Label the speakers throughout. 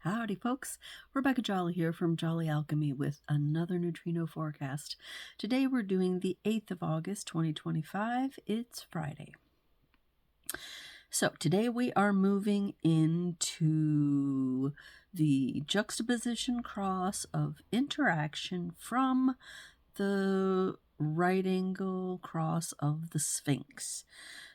Speaker 1: Howdy, folks. Rebecca Jolly here from Jolly Alchemy with another neutrino forecast. Today we're doing the 8th of August, 2025. It's Friday. So today we are moving into the juxtaposition cross of interaction from the right angle cross of the Sphinx.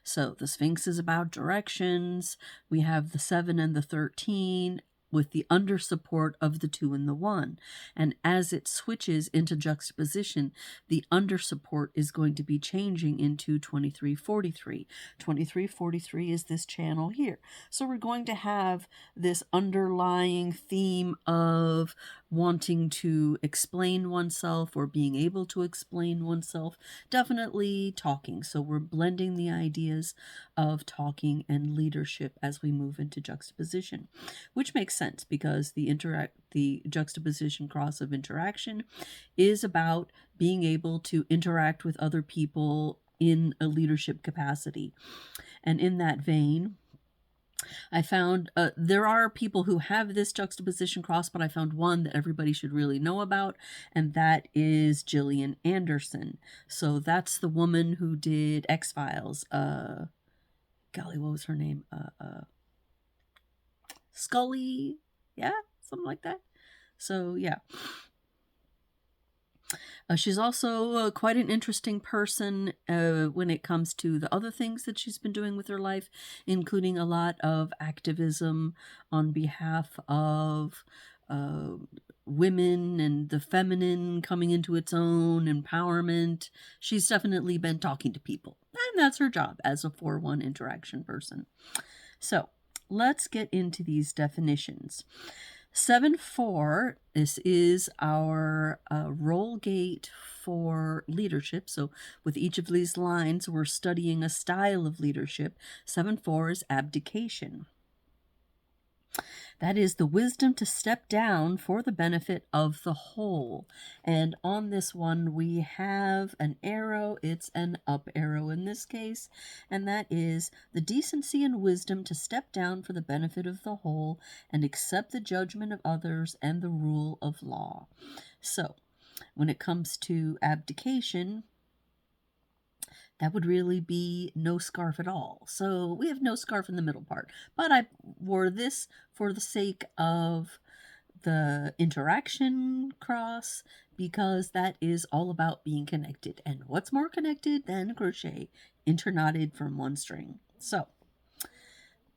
Speaker 1: So the Sphinx is about directions. We have the 7 and the 13 with the under support of the 2 and the 1. And as it switches into juxtaposition, the under support is going to be changing into 2343. 2343 is this channel here. So we're going to have this underlying theme of wanting to explain oneself or being able to explain oneself. Definitely talking. So we're blending the ideas of talking and leadership as we move into juxtaposition, which makes sense because the juxtaposition cross of interaction is about being able to interact with other people in a leadership capacity. And in that vein, I found there are people who have this juxtaposition cross, but I found one that everybody should really know about, and that is Gillian Anderson. So that's the woman who did X-Files. Golly, what was her name? Scully? Yeah, something like that. So, yeah. She's also quite an interesting person when it comes to the other things that she's been doing with her life, including a lot of activism on behalf of women and the feminine coming into its own, empowerment. She's definitely been talking to people, and that's her job as a 4-1 interaction person. So let's get into these definitions. 7-4, this is our role gate for leadership. So with each of these lines, we're studying a style of leadership. 7-4 is abdication. That is the wisdom to step down for the benefit of the whole. And on this one, we have an arrow. It's an up arrow in this case. And that is the decency and wisdom to step down for the benefit of the whole and accept the judgment of others and the rule of law. So when it comes to abdication, that would really be no scarf at all. So we have no scarf in the middle part. But I wore this for the sake of the interaction cross because that is all about being connected. And what's more connected than crochet? Interknotted from one string. So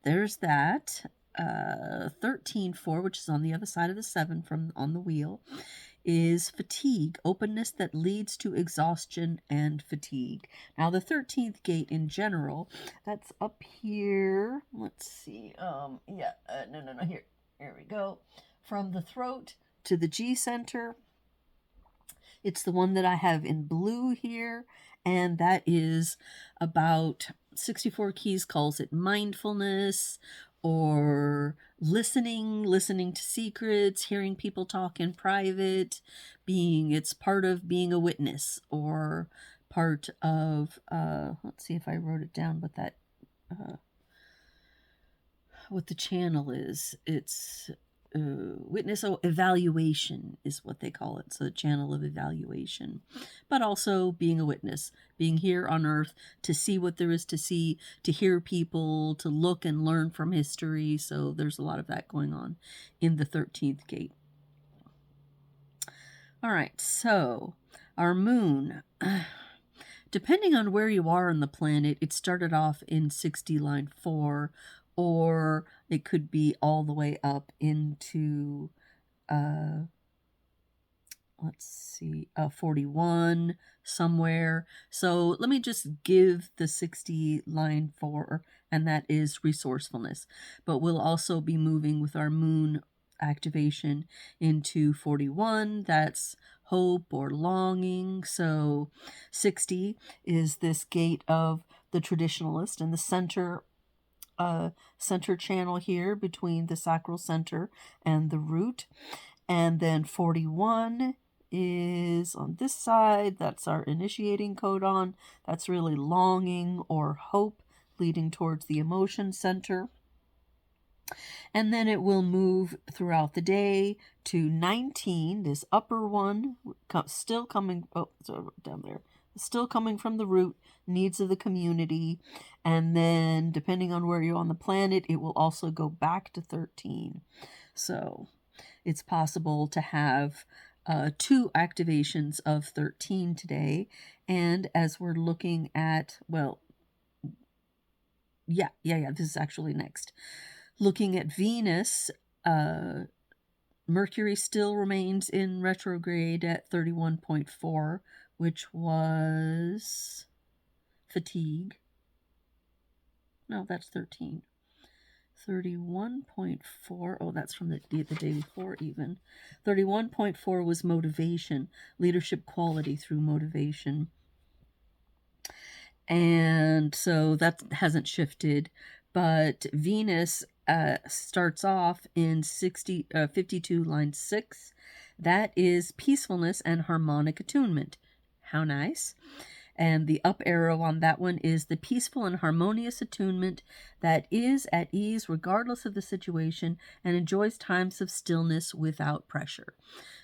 Speaker 1: there's that. 13-4, which is on the other side of the 7 from on the wheel, is fatigue, openness that leads to exhaustion and fatigue. Now the 13th gate in general, that's up here. Let's see. No, here we go. From the throat to the G center. It's the one that I have in blue here, and that is about 64 Keys calls it mindfulness or listening to secrets, hearing people talk in private, it's part of being a witness or part of, let's see if I wrote it down, but that, what the channel is. It's witness evaluation is what they call it. So the channel of evaluation, but also being a witness, being here on earth to see what there is to see, to hear people, to look and learn from history. So there's a lot of that going on in the 13th gate. All right, so our moon, depending on where you are on the planet, it started off in 60 line 4, or it could be all the way up into, let's see, 41 somewhere. So let me just give the 60 line 4, and that is resourcefulness. But we'll also be moving with our moon activation into 41. That's hope or longing. So 60 is this gate of the traditionalist, and the center channel here between the sacral center and the root. And then 41 is on this side. That's our initiating codon. That's really longing or hope leading towards the emotion center. And then it will move throughout the day to 19, this upper one, still coming, oh, so down there, still coming from the root, needs of the community. And then, depending on where you're on the planet, it will also go back to 13. So it's possible to have 2 activations of 13 today. And as we're looking at, well, yeah, this is actually next. Looking at Venus, Mercury still remains in retrograde at 31.4, which was fatigue. No, that's 13. 31.4, oh, that's from the day before even. 31.4 was motivation, leadership quality through motivation. And so that hasn't shifted, but Venus starts off in 52 line 6. That is peacefulness and harmonic attunement. How nice. And the up arrow on that one is the peaceful and harmonious attunement that is at ease regardless of the situation and enjoys times of stillness without pressure.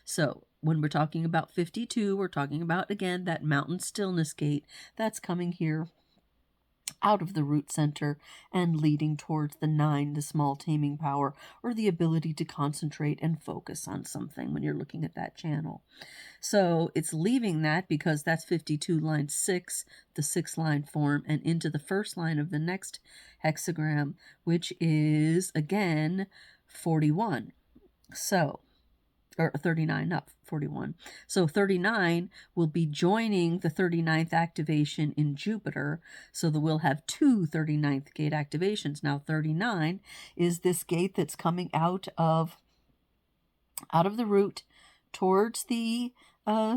Speaker 1: So when we're talking about 52, we're talking about, again, that mountain stillness gate that's coming here out of the root center and leading towards the 9, the small taming power, or the ability to concentrate and focus on something when you're looking at that channel. So it's leaving that because that's 52 line 6, the 6 line form, and into the first line of the next hexagram, which is, again, 41. So, or 39, not 41. So 39 will be joining the 39th activation in Jupiter, so that we'll have 2 39th gate activations. Now 39 is this gate that's coming out of the root towards the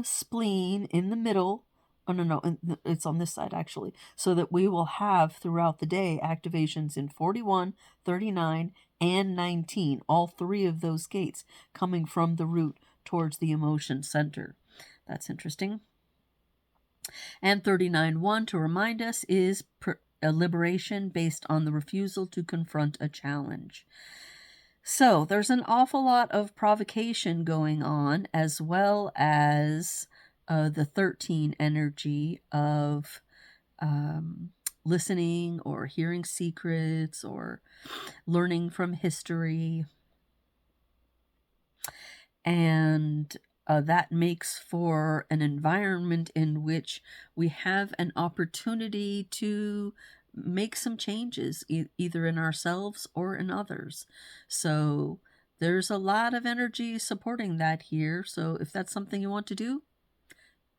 Speaker 1: spleen in the middle. Oh, no, it's on this side actually. So that we will have throughout the day activations in 41, 39, and 19. All 3 of those gates coming from the root towards the emotion center. That's interesting. And 39.1, to remind us, is a liberation based on the refusal to confront a challenge. So there's an awful lot of provocation going on, as well as the 13 energy of listening or hearing secrets or learning from history. And that makes for an environment in which we have an opportunity to make some changes, either in ourselves or in others. So there's a lot of energy supporting that here. So if that's something you want to do,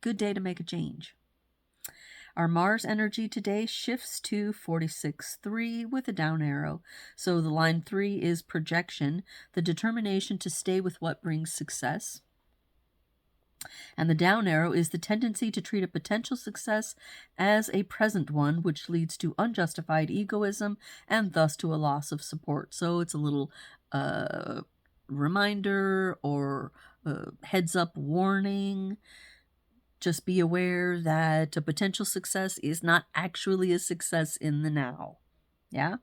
Speaker 1: good day to make a change. Our Mars energy today shifts to 46.3 with a down arrow. So the line 3 is projection, the determination to stay with what brings success. And the down arrow is the tendency to treat a potential success as a present one, which leads to unjustified egoism and thus to a loss of support. So it's a little reminder or heads up warning. Just be aware that a potential success is not actually a success in the now. Yeah?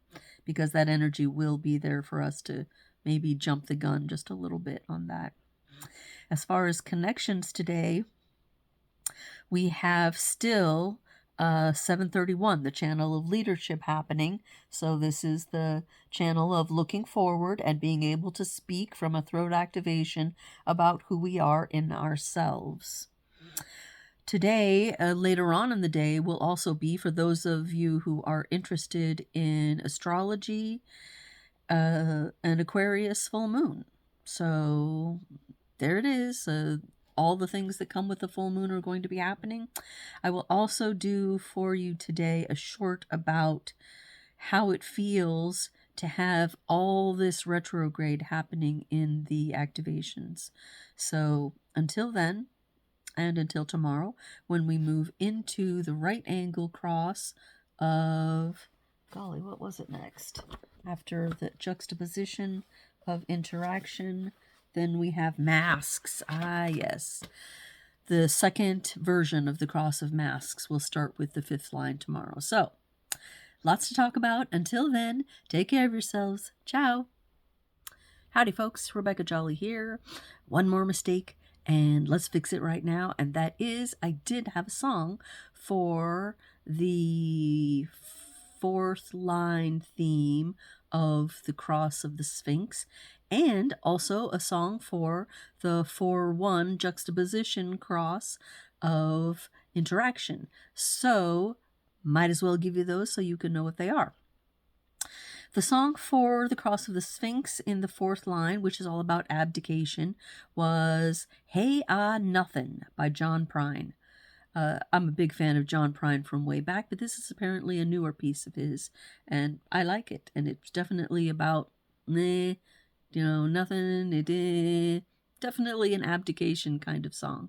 Speaker 1: Because that energy will be there for us to maybe jump the gun just a little bit on that. As far as connections today, we have still 731, the channel of leadership happening. So this is the channel of looking forward and being able to speak from a throat activation about who we are in ourselves. Today, later on in the day, will also be, for those of you who are interested in astrology, an Aquarius full moon. So there it is. All the things that come with the full moon are going to be happening. I will also do for you today a short about how it feels to have all this retrograde happening in the activations. So until then, and until tomorrow, when we move into the right angle cross of, golly, what was it next? After the juxtaposition of interaction, then we have masks. Ah, yes. The second version of the cross of masks will start with the 5th line tomorrow. So, lots to talk about. Until then, take care of yourselves. Ciao. Howdy folks, Rebecca Jolly here. One more mistake and let's fix it right now. And that is, I did have a song for the fourth line theme of the Cross of the Sphinx, and also a song for the 4-1 juxtaposition cross of interaction. So might as well give you those so you can know what they are. The song for the Cross of the Sphinx in the fourth line, which is all about abdication, was Hey Ah Nothin' by John Prine. I'm a big fan of John Prine from way back, but this is apparently a newer piece of his, and I like it. And it's definitely about, nothing, definitely an abdication kind of song.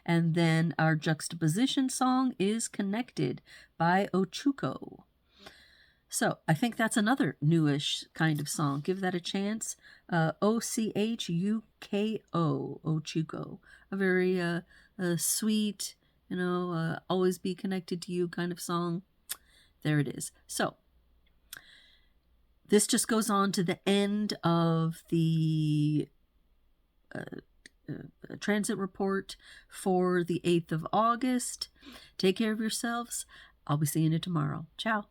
Speaker 1: And then our juxtaposition song is Connected by Ochuko. So I think that's another newish kind of song. Give that a chance. Ochuko, Ochuko. A very sweet, always be connected to you kind of song. There it is. So this just goes on to the end of the transit report for the 8th of August. Take care of yourselves. I'll be seeing you tomorrow. Ciao.